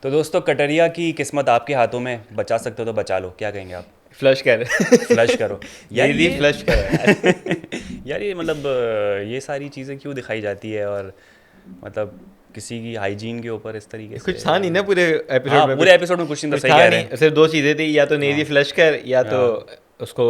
तो दोस्तों, कटरिया की किस्मत आपके हाथों में, बचा सकते हो तो बचा लो, क्या कहेंगे आप? फ्लश कर फ्लश करो यार नेजी ये। फ्लश करो यार। यार ये मतलब ये सारी चीज़ें क्यों दिखाई जाती है, और मतलब किसी की हाइजीन के ऊपर इस तरीके से। कुछ था नहीं ना पूरे एपिसोड हाँ, में, पूरे कुछ एपिसोड में कुछ नहीं था, कुछ सही था कह रहे नहीं, हैं। सिर्फ दो चीज़ें थी, या तो नेजी हाँ फ्लश कर या तो हाँ, उसको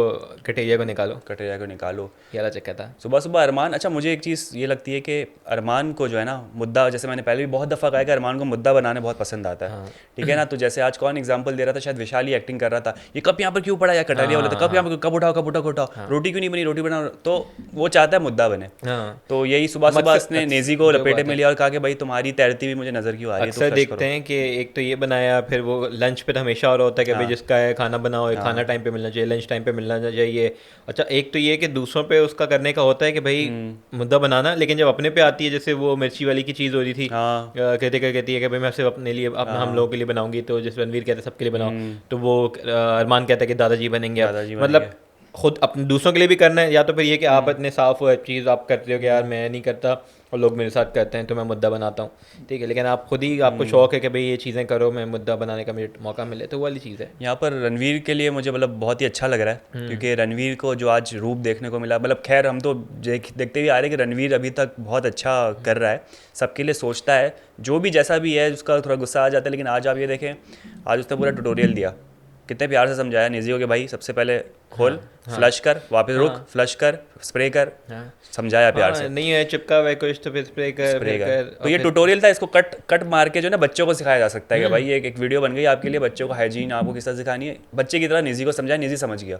कटेरिया को निकालो। कटरिया को निकालो। ये वाला चक्कर था। सुबह सुबह अरमान, अच्छा मुझे एक चीज़ ये लगती है कि अरमान को जो है ना मुद्दा, जैसे मैंने पहले भी बहुत दफ़ा कहा है कि अरमान को मुद्दा बनाने बहुत पसंद आता है। हाँ ठीक है ना? तो जैसे आज कौन एग्जांपल दे रहा था, शायद विशाल ही एक्टिंग कर रहा था, ये कप यहाँ पर क्यों पड़ा, या हाँ कटारिया बोले थे हाँ कप यहाँ हाँ पर कब उठाओ, कब उठाओ, कब उठाओ, हाँ रोटी क्यों नहीं बनी, रोटी बनाओ। तो वो चाहता है मुद्दा बने। हाँ। तो यही सुबह हम सुबह अक्सर उसने नेजी को जो लपेटे बात में है, लिया और कहा कि भाई तुम्हारी तैरती भी मुझे नज़र क्यों आ रही है, तो अक्सर फ्लश देखते करो। हैं कि एक तो ये बनाया, फिर वो लंच पे तो हमेशा हो रहा होता है कि भाई हाँ जिसका है खाना बनाओ, ये खाना हाँ। टाइम पे मिलना चाहिए, लंच टाइम पे मिलना चाहिए। अच्छा, एक तो ये कि दूसरों पे उसका करने का होता है कि भाई मुद्दा बनाना, लेकिन जब अपने पे आती है, जैसे वो मिर्ची वाली की चीज़ हो रही थी, हाँ कहती है कि भाई मैं सिर्फ अपने लिए, अपना हम लोगों हाँ। के लिए बनाऊंगी, तो जिस रणवीर कहते हैं सबके लिए बनाओ, तो वो अरमान कहता है कि दादाजी बनेंगे अब। दादाजी बनेंगे। मतलब खुद अपने दूसरों के लिए भी करना है, या तो फिर ये कि आप इतने साफ हो, चीज़ आप करते हो कि यार मैं नहीं करता और लोग मेरे साथ करते हैं तो मैं मुद्दा बनाता हूँ। ठीक है, लेकिन आप खुद ही, आपको शौक है कि भाई ये चीज़ें करो, मैं मुद्दा बनाने का मुझे मौका मिले, तो वो वाली चीज़ है। यहाँ पर रणवीर के लिए मुझे मतलब बहुत ही अच्छा लग रहा है, क्योंकि रणवीर को जो आज रूप देखने को मिला, मतलब खैर हम तो देखते हुए आ रहे हैं कि रणवीर अभी तक बहुत अच्छा कर रहा है, सबके लिए सोचता है, जो भी जैसा भी है उसका थोड़ा गुस्सा आ जाता है, लेकिन आज आप ये देखें, आज उसने पूरा ट्यूटोरियल दिया, कितने प्यार से समझाया निजी को कि भाई सबसे पहले खोल, हाँ हाँ फ्लश कर, वापस रुक, हाँ फ्लश कर, स्प्रे कर, हाँ समझाया प्यार हाँ। से। नहीं है चिपका हुआ है कुछ तो फिर स्प्रे कर, स्प्रे फिर कर। कर, तो और ये फिर ट्यूटोरियल था, इसको कट कट मार के जो है ना बच्चों को सिखाया जा सकता है कि भाई ये एक वीडियो बन गई आपके लिए, बच्चों को हाइजीन आपको किस तरह सिखानी है, बच्चे की तरह निजी को समझाया, निजी समझ गया।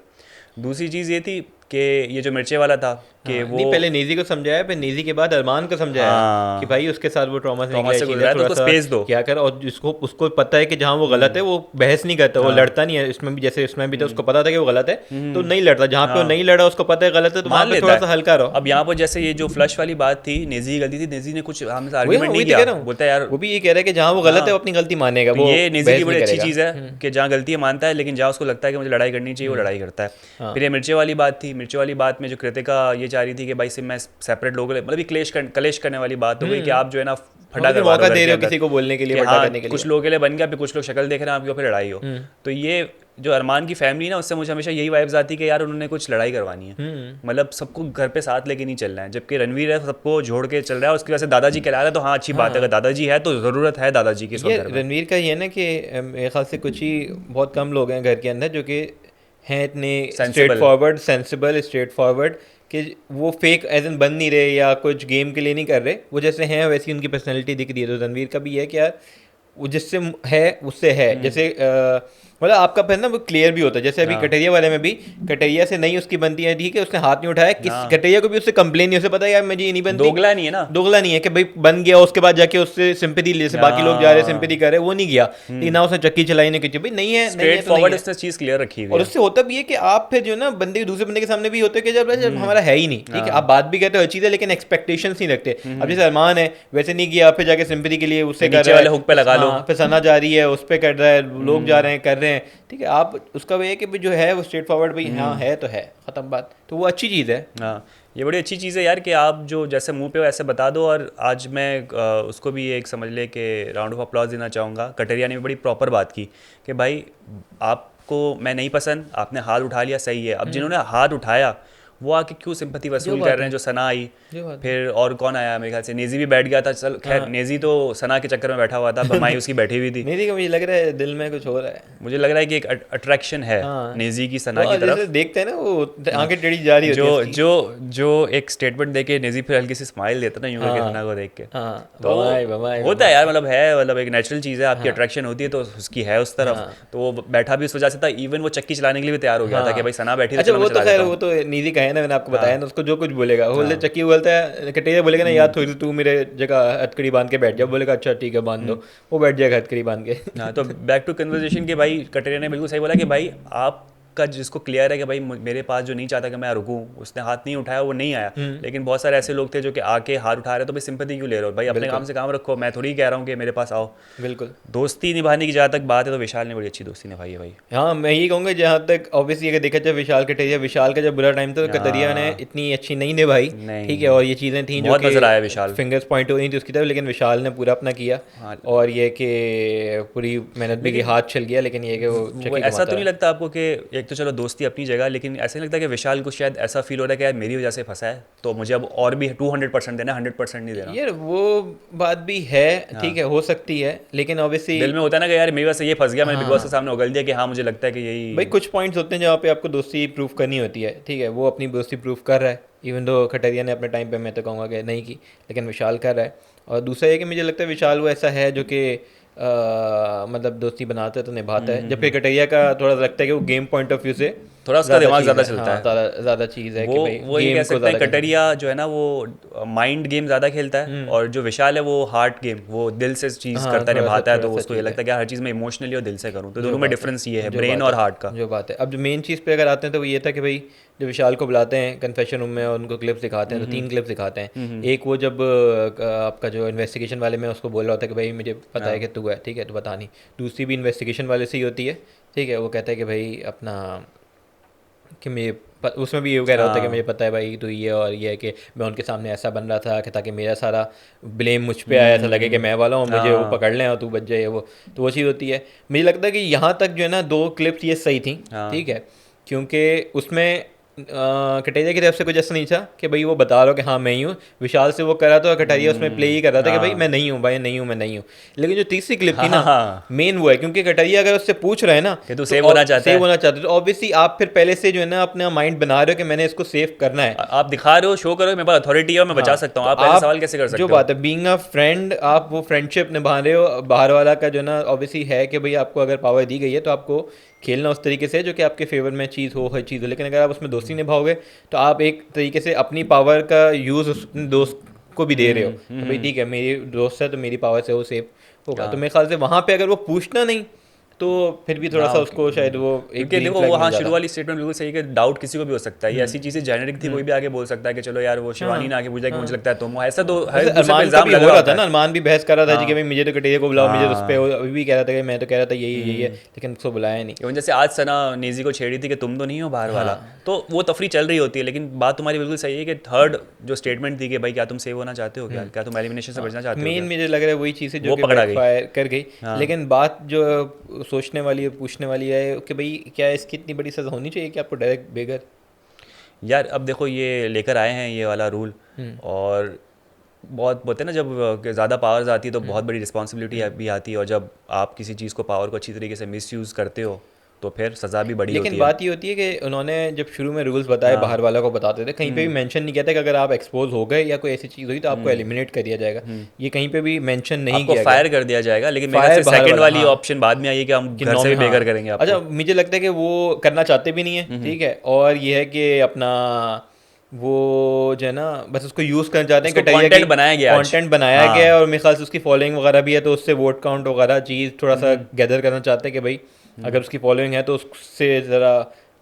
दूसरी चीज़ ये थी कि ये जो मिर्चे वाला था कि हाँ, वो, नहीं पहले नेजी को समझाया, फिर नेजी के बाद अरमान को समझाया कि हाँ भाई उसके साथ वो ट्रॉमा से ट्रॉमा निकला, ये से चीज़ गुजरा है, है तो थोड़ा उसको सा स्पेस दो। क्या कर, और जिसको उसको पता है कि जहाँ वो गलत है वो बहस नहीं करता, वो हाँ लड़ता नहीं है। इसमें भी, जैसे इसमें भी था, उसको पता था कि वो गलत है तो नहीं लड़ता, जहाँ पे वो हाँ, नहीं लड़ा उसको पता है गलत है तो वहाँ मान पे लेता थोड़ा सा है। हल्का रहो। अब यहाँ पर जैसे ये जो फ्लश वाली बात थी, नेजी की गलती थी, नेजी ने कुछ हमसे वही, आर्ग्यूमेंट हाँ, नहीं वही तो किया, कह रहा हूँ। बोलता है यार। वो भी ये कह रहा है कि जहाँ वो गलत है हाँ, वो अपनी गलती मानेगा, तो वो ये नेजी की बहस बड़ी नहीं अच्छी करेगा। चीज़ है कि जहाँ गलती है मानता है, लेकिन जहाँ उसको लगता है कि मुझे लड़ाई करनी चाहिए वो लड़ाई करता है। हाँ फिर ये मिर्चे वाली बात थी, मिर्चे वाली बात में जो कृतिका ये चाह रही थी कि भाई सिर्फ मैं सेपरेट लोगों के लिए, मतलब ये कलेश करने वाली बात हो गई कि आप जो है ना हाँ, फटा तो फिर करवा दो मौका घर दे के रहे हो अंदर, किसी को बोलने के लिए, कि फटा हाँ करने के लिए। कुछ लोगों के लिए बन गया, फिर कुछ लोग शक्ल देख रहे हैं आपकी और फिर लड़ाई हो। तो ये जो अरमान की फैमिली ना, उससे मुझे हमेशा यही वाइब्स आती है कि यार उन्होंने कुछ लड़ाई करवानी है, मतलब सबको घर पे साथ लेके नहीं चलना है, जबकि रणवीर है सबको जोड़ के चल रहा है, उसकी वजह से दादाजी कहला रहा है, तो हाँ अच्छी बात है, हाँ, अगर दादाजी है तो ज़रूरत है दादाजी की इस ये वक्त घर में। रणवीर का ये है ना कि मेरे ख्याल से कुछ ही बहुत कम लोग हैं घर के अंदर जो कि हैं इतने straight sensible. Forward, sensible, straight forward, कि वो फेक एज इन बन नहीं रहे या कुछ गेम के लिए नहीं कर रहे, वो जैसे हैं वैसी उनकी पर्सनैलिटी दिख रही है। तो रणवीर का भी है कि यार वो जिससे है उससे है, जैसे मतलब आपका पहले ना वो क्लियर भी होता है, जैसे अभी हाँ कटरिया वाले में भी, कटरिया से नहीं उसकी बनती है, ठीक है, उसने हाथ नहीं उठाया, किस हाँ, कटरिया को भी उससे कंप्लेन नहीं, उसे पता है यार मुझे ये नहीं बनती। दोगला नहीं है ना। दोगला नहीं है कि भाई बन गया उसके बाद जाके उससे सिंपैथी, जैसे बाकी लोग जा रहे हैं सिंपैथी कर रहे हैं, वो नहीं गया, लेकिन ना उसने चक्की चलाई, नहीं कुछ, भाई नहीं है, नहीं है स्ट्रेट तो नहीं फॉरवर्ड है। उसने चीज़ क्लियर रखी हुई और है। उससे होता भी है कि आप फिर जो है ना बंदे, दूसरे बंदे के सामने भी होते हैं कि जब हमारा है ही नहीं, ठीक है, आप बात भी कहते हो हर चीज़ है, लेकिन एक्सपेक्टेशंस नहीं रखते। अब जैसे अरमान है, वैसे नहीं किया, फिर जाके सिंपैथी के लिए उससे फिर कर नीचे रहा वाले हुक पे है, लगा लो। हाँ, फिर सना जा रही है उस पर कर रहा है, लोग जा रहे हैं कर रहे हैं, ठीक है, आप उसका वो है कि भाई जो है वो स्ट्रेट फॉरवर्ड, भाई हाँ है तो है, खत्म बात, तो वो अच्छी चीज़ है। हाँ, ये बड़ी अच्छी चीज़ है यार कि आप जो जैसे मुंह पे हो ऐसे बता दो। और आज मैं उसको भी एक समझ ले कि राउंड ऑफ अप्लॉज देना चाहूँगा, कटरिया ने भी बड़ी प्रॉपर बात की कि भाई आपको मैं नहीं पसंद, आपने हाथ उठा लिया, सही है, अब जिन्होंने हाथ उठाया वो आके क्यों सिंपत्ति जो वसूल कर बात रहे हैं, है, जो सना आई। जो बात है। फिर और कौन आया, मेरे ख्याल से नेजी भी बैठ गया था, चल खैर हाँ, नेजी तो सना के चक्कर में बैठा हुआ था, बमाई उसकी बैठी हुई थी। नहीं देखा, मुझे लग रहा है दिल में कुछ हो रहा है। मुझे लग रहा है कि एक अट्रैक्शन है हाँ, नेजी की सना वो की जैसे तरफ। देखते हैं ना वो आंखें टेढ़ी जा रही होती जो है उसकी। जो जो एक स्टेटमेंट देके नेजी फिर हल्की सी स्माइल देता ना यूं करके हाँ सना को देख के, हाँ, तो बवाए बवाए होता है बवाए। यार, मतलब एक नेचुरल चीज़ है, आपकी हाँ अट्रैक्शन होती है तो उसकी है उस तरफ। हाँ तो वो बैठा भी उस वजह से था, इवन वो चक्की चलाने के लिए भी तैयार हो गया था कि हाँ। भाई सना बैठी तो अच्छा, चलो मैं वो तो चला खैर देता वो हूँ। तो निधि का है ना, मैंने आपको बताया हाँ ना, उसको जो कुछ बोलेगा वो बोलते, हाँ। चक्की बोलता है, कटेरिया बोलेगा ना यार थोड़ी सी तू मेरे जगह हथकड़ी बांध के बैठ जा, बोलेगा अच्छा ठीक है बांध दो, वो बैठ जाएगा हथकड़ी बांध के। हाँ, तो बैक टू कन्वर्जेशन के भाई कटरिया ने बिल्कुल सही बोला कि भाई आप का जिसको क्लियर है कि भाई मेरे पास जो नहीं चाहता कि मैं रुकूं, उसने हाथ नहीं उठाया, वो नहीं आया। लेकिन बहुत सारे ऐसे लोग थे जो कि आके हाथ उठा रहे, तो भाई सिंपैथी क्यों ले रहे हो भाई, अपने काम से काम रखो, मैं थोड़ी कह रहा हूँ कि मेरे पास आओ। बिल्कुल। दोस्ती निभाने की जहाँ तक बात है तो विशाल ने बड़ी अच्छी दोस्ती निभाई है भाई। हाँ, मैं यही कहूँगा, जहाँ तक ऑब्वियसली अगर देखा जाए विशाल कटरिया, विशाल का जब बुरा टाइम था तो कटरिया ने इतनी अच्छी नहीं निभाई, नहीं। ठीक है, और ये चीज़ें थी जो बहुत कि नजर आया विशाल। फिंगर्स पॉइंट हो रही थी उसकी तरफ, लेकिन विशाल ने पूरा अपना किया। हाँ। और ये कि पूरी मेहनत भी की, हाथ चल गया, लेकिन ये कि वो वो चक्की ऐसा कमाता तो नहीं है। लगता आपको कि एक तो चलो दोस्ती अपनी जगह, लेकिन ऐसा नहीं लगता कि विशाल को शायद ऐसा फील हो रहा है कि यार मेरी वजह से फंसा है तो मुझे अब और भी 200% देना, 100% नहीं देना। यार वो बात भी है, ठीक है, हो सकती है, लेकिन ऑब्वियसली दिल में होता है ना कि यार मेरी वजह से ये फंस गया, मैंने बिग बॉस के सामने उगल दिया कि हाँ मुझे लगता है कि यही। भाई कुछ पॉइंट्स होते हैं जहाँ पे आपको दोस्ती प्रूव करनी होती है, ठीक है, वो अपनी दोस्ती प्रूव कर रहा है, इवन दो खटरिया ने अपने टाइम पे मैं तो कहूँगा कि नहीं की, लेकिन विशाल कर रहा है। और दूसरा ये कि मुझे लगता है विशाल वो ऐसा है जो कि मतलब दोस्ती बनाता है तो निभाता है, जबकि कटरिया का थोड़ा सा लगता है कि वो गेम पॉइंट ऑफ व्यू से थोड़ा उसका दिमाग ज़्यादा चीज़ है। चलता हाँ, है। ज़्यादा चीज़ है कि भाई वो ये गेम कह को सकते हैं ज़्यादा कटरिया जो है ना वो माइंड गेम ज़्यादा खेलता है, और जो विशाल है वो हार्ट गेम, वो दिल से चीज़ हाँ, करता है, थोड़ा सा- निभाता है, तो थोड़ा सा उसको ये चीज़ लगता है कि हर चीज़ में इमोशनली और दिल से करूँ, तो जो दोनों में बात है, डिफरेंस ये है जो ब्रेन बात और है, हार्ट का। जो बात है। अब जो मेन चीज़ पे अगर आते हैं तो वो ये था कि भाई जब विशाल को बुलाते हैं कन्फेशन रूम में और उनको क्लिप्स दिखाते हैं, तो 3 क्लिप्स दिखाते हैं। एक वो जब आपका जो इन्वेस्टिगेशन वाले में उसको बोल रहा होता है कि भाई मुझे पता है कि तू है, ठीक है, तो बता नहीं। दूसरी भी इन्वेस्टिगेशन वाले से ही होती है, ठीक है, वो कहता है कि भाई अपना कि मुझे उसमें भी ये कह रहा होता है कि मुझे पता है भाई तो ये, और ये है कि मैं उनके सामने ऐसा बन रहा था कि ताकि मेरा सारा ब्लेम मुझ पे आया, ऐसा लगे कि मैं वाला हूँ, मुझे वो पकड़ लें और तू बच जाए, वो तो वो चीज़ होती है। मुझे लगता है कि यहाँ तक जो है ना 2 क्लिप्स ये सही थी, ठीक है, क्योंकि उसमें कटरिया की तरफ से कुछ ऐसा नहीं था कि भाई वो बता रहा हो कि हाँ मैं ही हूँ, विशाल से वो कर रहा था, कटरिया उसमें प्ले ही कर रहा था कि भाई मैं नहीं हूँ, भाई नहीं हूँ, मैं नहीं हूँ। लेकिन जो तीसरी क्लिप थी ना, मेन वो है, क्योंकि कटरिया अगर उससे पूछ रहे हैं ना कि तू सेव होना चाहता है, सेव होना चाहते हो, तो ऑब्वियसली आप फिर पहले से जो है ना अपना माइंड बना रहे हो कि मैंने इसको सेव करना है, आप दिखा रहे हो, शो करो मेरे पास अथॉरिटी है, मैं बचा सकता हूँ, आप ऐसे सवाल कैसे कर सकते जो हो? बात है बीइंग अ फ्रेंड, आप वो फ्रेंडशिप निभा रहे हो, बाहर वाला का जो ना ऑब्वियसली है कि भाई आपको अगर पावर दी गई है तो आपको खेलना उस तरीके से जो कि आपके फेवर में चीज़ हो, हर चीज़ हो। लेकिन अगर आप उसमें दोस्ती निभाओगे तो आप एक तरीके से अपनी पावर का यूज़ उस दोस्त को भी दे रहे हो, तो भाई ठीक है मेरी दोस्त है तो मेरी पावर से वो सेव होगा। तो मेरे ख्याल से वहाँ पे अगर वो पूछना नहीं तो फिर भी थोड़ा सा उसको शायद वो एक क्योंकि green देखो flag वो मिल हाँ जाता। शुरू वाली स्टेटमेंट बिल्कुल सही है कि डाउट किसी को भी हो सकता है, ये ऐसी चीजें जेनेरिक थी, कोई भी आगे बोल सकता है कि चलो यार वो शिवानी ने आगे पूछा कि मुझे लगता है तुम हो, ऐसा तो हर दूसरे पे अरमान का इल्जाम भी लग हो रहा रहा होता था ना, है। अरमान भी बहस कर रहा था जी कि भाई मुझे तो कटेरिया को बुलाओ, मुझे तो उस पे, हाँ। अभी भी कह रहा था कि मैं तो कह रहा था यही है, लेकिन उसको बुलाया नहीं। इवन जैसे आज सना नेजी को छेड़ी थी कि तुम तो नहीं हो बाहर वाला, तो वो तफरी चल रही होती है, लेकिन बात तुम्हारी बिल्कुल सही है कि थर्ड जो स्टेटमेंट थी कि भाई क्या तुम सेव होना चाहते हो, क्या तुम एलिमिनेशन से बचना चाहते हो, मेन मुझे लग रहा है वही चीज़ है जो वो कि पकड़ा गई। बैकफायर कर गई। लेकिन बात जो सोचने वाली है, पूछने वाली है कि भाई क्या इसकी इतनी बड़ी सज़ा होनी चाहिए कि आपको डायरेक्ट बेघर? यार अब देखो ये लेकर आए हैं ये वाला रूल, और बहुत बोलते हैं ना जब ज़्यादा पावर्स आती है तो बहुत बड़ी रिस्पॉन्सिबिलिटी भी आती है, और जब आप किसी चीज़ को पावर को अच्छी तरीके से मिसयूज़ करते हो तो फिर सज़ा भी बड़ी लेकिन होती है। बात ये होती है कि उन्होंने जब शुरू में रूल्स बताए बाहर वाला को बताते थे, कहीं पे भी मेंशन नहीं किया था कि अगर आप एक्सपोज हो गए या कोई ऐसी चीज़ हुई तो आपको एलिमिनेट कर दिया जाएगा, ये कहीं पे भी मेंशन नहीं आपको किया फायर गया। कर दिया जाएगा, लेकिन मेरे फायर ख्याल से बाहर सेकंड वाला, वाली हाँ। ऑप्शन बाद में आई है कि हम कि घर से भी बेघर करेंगे आपको। अच्छा, मुझे लगता है कि वो करना चाहते भी नहीं है, ठीक है, और ये है कि अपना वो जो है ना बस उसको यूज़ करना चाहते हैं, उसको content बनाया गया आज। कंटेंट बनाया हाँ। गया है, और मेरे ख्याल से उसकी फॉलोइंग वगैरह भी है, तो उससे वोट काउंट वगैरह चीज़ थोड़ा सा गैदर करना चाहते हैं कि भाई अगर उसकी फॉलोइंग है तो उससे ज़रा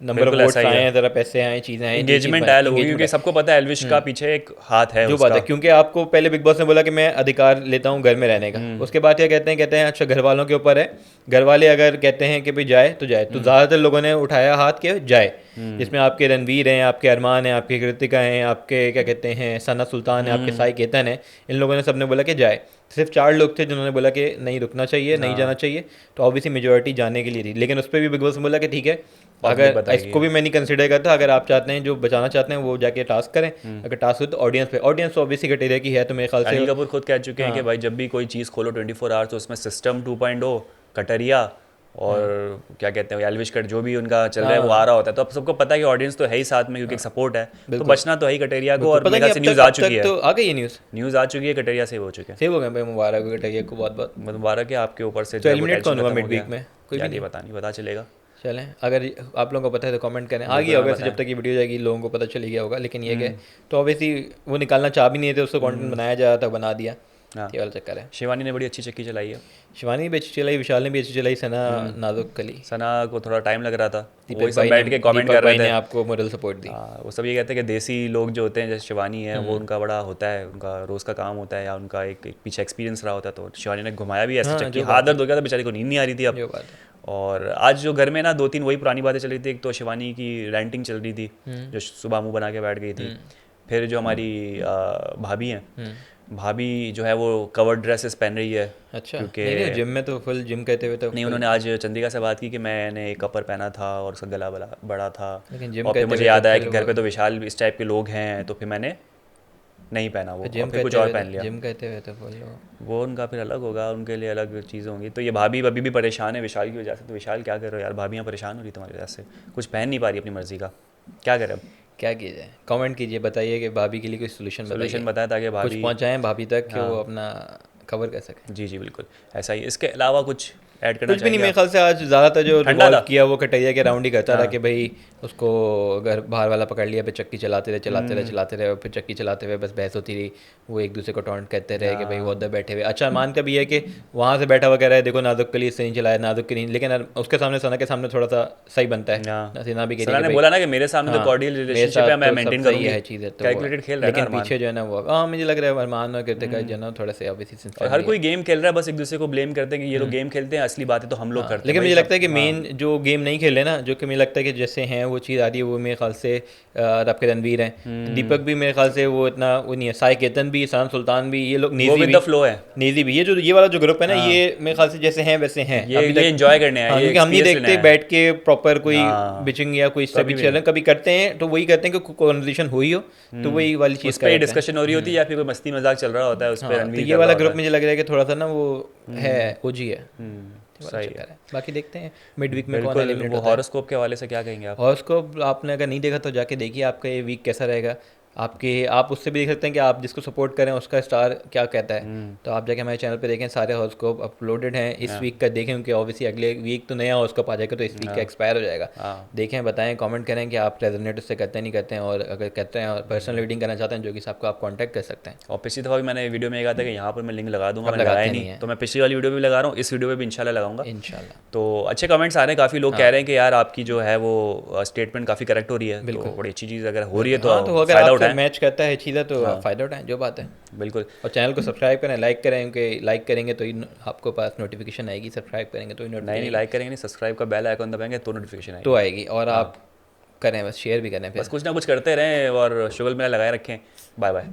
नंबर ऑफ बिल्कुल वोट्स ऐसा ही आए है। हैं, ज़रा पैसे आए, चीज़ें आए, एंगेजमेंट आया लोगों की, क्योंकि सबको पता है एल्विश का पीछे एक हाथ है जो बात है, उसका। क्योंकि आपको पहले बिग बॉस ने बोला कि मैं अधिकार लेता हूँ घर में रहने का, उसके बाद क्या कहते हैं अच्छा घर वालों के ऊपर है, घर वाले अगर कहते हैं कि भाई जाए तो जाए, तो ज़्यादातर लोगों ने उठाया हाथ के जाए, जिसमें आपके रणवीर हैं, आपके अरमान हैं, आपके कृतिका हैं, आपके क्या कहते हैं सना सुल्तान है, आपके साई केतन है, इन लोगों ने सबने बोला कि जाए। सिर्फ 4 लोग थे जिन्होंने बोला कि नहीं रुकना चाहिए, नहीं जाना चाहिए, तो ऑब्वियसली मेजोरिटी जाने के लिए थी, लेकिन उस पर भी बिग बॉस ने बोला कि ठीक है, अगर इसको भी मैं नहीं कंसिडर करता, अगर आप चाहते हैं जो बचाना चाहते हैं वो जाके टास्क करें, अगर टास्क हो तो ऑडियंस पे, ऑडियंस ऑब्वियसली कटेरिया की है, तो मेरे ख्याल से अनिल कपूर खुद कह चुके हैं कि भाई जब भी कोई चीज़ खोलो 24 आवर्स तो उसमें सिस्टम 2.0 कटरिया और क्या कहते हैं एल्विश कट जो भी उनका चल रहा है वो आ रहा होता है, तो अब सबको पता है कि ऑडियंस तो है ही साथ में, क्योंकि एक सपोर्ट है, तो बचना तो है ही कटरिया को। और पता मेरे नहीं ख्याल से अब न्यूज़ तक आ अब चुकी तक है, तो आ गई ये न्यूज़ आ चुकी है, कटरिया सेव हो चुके हैं। सेव हो गए भाई, मुबारक हो कटरिया को बहुत बहुत। मुबारक है आपके ऊपर से। तो एलिमिनेट कौन हुआ मिड वीक में? कोई भी नहीं पता चलेगा। चलें, अगर आप लोगों को पता है तो कमेंट करें, आ गई होगा जब तक ये वीडियो जाएगी लोगों को पता चल गया होगा, लेकिन ये कि तो ऑब्वियसली वो निकालना चाह भी नहीं थे, उसको कंटेंट बनाया जा रहा था, बना दिया, हाँ। ये वाला चक्कर है। शिवानी ने बड़ी अच्छी चक्की चलाई है। शिवानी भी अच्छी चलाई, विशाल ने भी अच्छी चलाई, सना नाजुक कली, सना को थोड़ा टाइम लग रहा था, वही दीपक सब भाई बैठ के कमेंट दीपक कर रहे भाई ने थे। आपको मोरल सपोर्ट दी। हाँ, वो सब ये कहते हैं कि देसी लोग जो होते हैं जैसे शिवानी है वो उनका बड़ा होता है, उनका रोज़ का काम होता है या उनका एक पीछे एक्सपीरियंस रहा होता है, तो शिवानी ने घुमाया भी ऐसे हाँ, चक्की, जो हाथ दर्द हो गया था बेचारी को, नींद नहीं आ रही थी अब। जो बात है। और आज जो घर में ना 2-3 वही पुरानी बातें चल रही थी। एक तो शिवानी की रैंटिंग चल रही थी जो सुबह मुँह बना के बैठ गई थी। फिर जो हमारी भाभी हैं, भाभी जो है वो कवर्ड ड्रेसेस पहन रही है। अच्छा, क्योंकि नहीं जिम में तो फुल जिम कहते हुए तो नहीं, उन्होंने आज चंद्रिका से बात की कि मैंने एक कपर पहना था और उसका गला बड़ा था, लेकिन जिम और फिर कहते मुझे हुए याद तो आया फिर कि घर वो- पे तो विशाल इस टाइप के लोग हैं, तो फिर मैंने नहीं पहना वो, जिम और फिर कुछ कहते और हुए पहन लिया। जिम कहते हुए तो फुल वो उनका फिर अलग होगा, उनके लिए अलग चीज़ें होंगी। तो ये भाभी अभी भी परेशान है विशाल की वजह से। तो विशाल क्या कर रहे हो यार, भाभियाँ परेशान हो रही तुम्हारी वजह से, कुछ पहन नहीं पा रही अपनी मर्जी का, क्या करें अब? क्या किया जाए, कमेंट कीजिए, बताइए कि भाभी के लिए कोई सोल्यूशन सोल्यूशन बताइए, बताएं ताकि कुछ भाभी। पहुंचाएं भाभी तक कि वो अपना कवर कर सकें। जी जी बिल्कुल, ऐसा ही। इसके अलावा कुछ ऐड करना कुछ भी नहीं, चाहेंगे मेरे आप? ख्याल से आज ज़्यादातर जो ठंडा रिवॉल्व था। किया वो कटैया के राउंड ही करता रहा हाँ। कि भाई उसको अगर बाहर वाला पकड़ लिया, फिर चक्की चलाते रहे और फिर चक्की चलाते हुए बस बहस होती रही। वो एक दूसरे को टॉन्ट करते रहे कि भाई वो उधर बैठे हुए। अच्छा, मान का भी है कि वहाँ से बैठा हुआ कह रहा है देखो नाजुक के लिए इससे नहीं चलाया, नाजुक के नहीं, लेकिन उसके सामने, सना के सामने थोड़ा सा सही बनता है। हाँ। सना भी कह रही सना है ने कि बोला ना कि मेरे सामने तो हाँ, कॉर्डियल मेरे रिलेशनशिप है, साथ मैं तो मेंटेन सब सही करूंगी। है चीज़ें तो कैलकुलेटेड खेल रहा है ना लेकिन अरमान। पीछे जो है ना वो, हाँ मुझे लग रहा है अरमान और कृतिका जो है ना थोड़े से ऑब्वियसली और हर कोई गेम खेल रहा है, बस एक दूसरे को ब्लेम करते हैं कि ये लोग गेम खेलते हैं, असली बातें तो हम लोग करते हैं। लेकिन भाई मुझे लगता है कि सब- मेन जो गेम नहीं खेले ना, जो कि मुझे लगता है कि जैसे हैं वो चीज़ आ रही है, वो मेरे ख्याल से आपके रणवीर हैं, दीपक भी मेरे ख्याल से वो इतना वो नहीं है, साई केतन भी, सान सुल्तान भी, ये लोग वो नेजी विद भी, द फ्लो है। नेजी भी, ये वाला जो ग्रुप है ना, ये मेरे ख्याल से जैसे हैं वैसे हैं ये अभी तक। एंजॉय करने हैं, हाँ, ये क्योंकि हम नहीं experience देखते लेना है। बैठ के प्रॉपर कोई हाँ। बिचिंग या कोई कभी सभी भी चैलेंज कभी करते हैं तो वही करते हैं कि कॉन्वर्सेशन हुई हो तो वही वाली उस चीज़ पर डिस्कशन हो रही होती है या फिर कोई मस्ती मजाक चल रहा होता है, उस पर तो रणवीर ये कर वाला रहा ग्रुप होता मुझे लग रहा है कि थोड़ा सा ना वो है ओजी है। है। वाला सही चक्कर है। है। बाकी देखते हैं मिड वीक में कौन बिल्कुल। एलिमिनेट वो होता है। हॉरोस्कोप के हवाले से क्या कहेंगे आप? हॉरोस्कोप आपने अगर नहीं देखा तो जाके देखिए, आपका ये वीक कैसा रहेगा। आप उससे भी देख सकते हैं कि आप जिसको सपोर्ट करें उसका स्टार क्या कहता है। तो आप जाके हमारे चैनल पे देखें, सारे हॉरोस्कोप अपलोडेड हैं इस वीक का, देखें क्योंकि ऑब्वियसली अगले वीक तो नया हॉरोस्कोप आ जाएगा तो इस वीक का एक्सपायर हो जाएगा। हाँ। देखें, बताएं, कमेंट करें कि आप रेजोनेट उससे करते हैं नहीं करते हैं, और अगर करते हैं और पर्सनल रीडिंग करना चाहते हैं जो कि सबको आप कॉन्टैक्ट कर सकते हैं। और पिछली दफ़ा भी मैंने वीडियो में ये कहा था कि यहाँ पर मैं लिंक लगा दूंगा, आप मैंने लगाया लगाते नहीं नहीं हैं। तो मैं पिछली वाली वीडियो भी लगा रहा हूँ, इस वीडियो में भी इंशाल्लाह लगाऊंगा। इंशाल्लाह। तो अच्छे कमेंट्स आ रहे हैं, काफ़ी लोग कह रहे हैं कि यार आपकी जो है वो स्टेटमेंट काफ़ी करेक्ट हो रही है, तो बड़ी अच्छी चीज़ अगर हो रही है तो हाँ, तो अगर फ़ायदा आपसे उठाएं। मैच करता है चीज़ें तो फ़ायदा उठाएं, जो बात है। बिल्कुल। और चैनल को सब्सक्राइब करें, लाइक करें, क्योंकि लाइक करेंगे तो ही आपको पास नोटिफिकेशन आएगी, सब्सक्राइब करेंगे तो ही नहीं नोटिफिकेशन लाइक करेंगे नहीं, सब्सक्राइब का बेल आइकन दबाएंगे तो नोटिफिकेशन आएगी। तो आएगी। और आप करें, बस शेयर भी करें फिर। बस कुछ ना कुछ करते रहें और शुगल मेला लगाए रखें। Bye bye.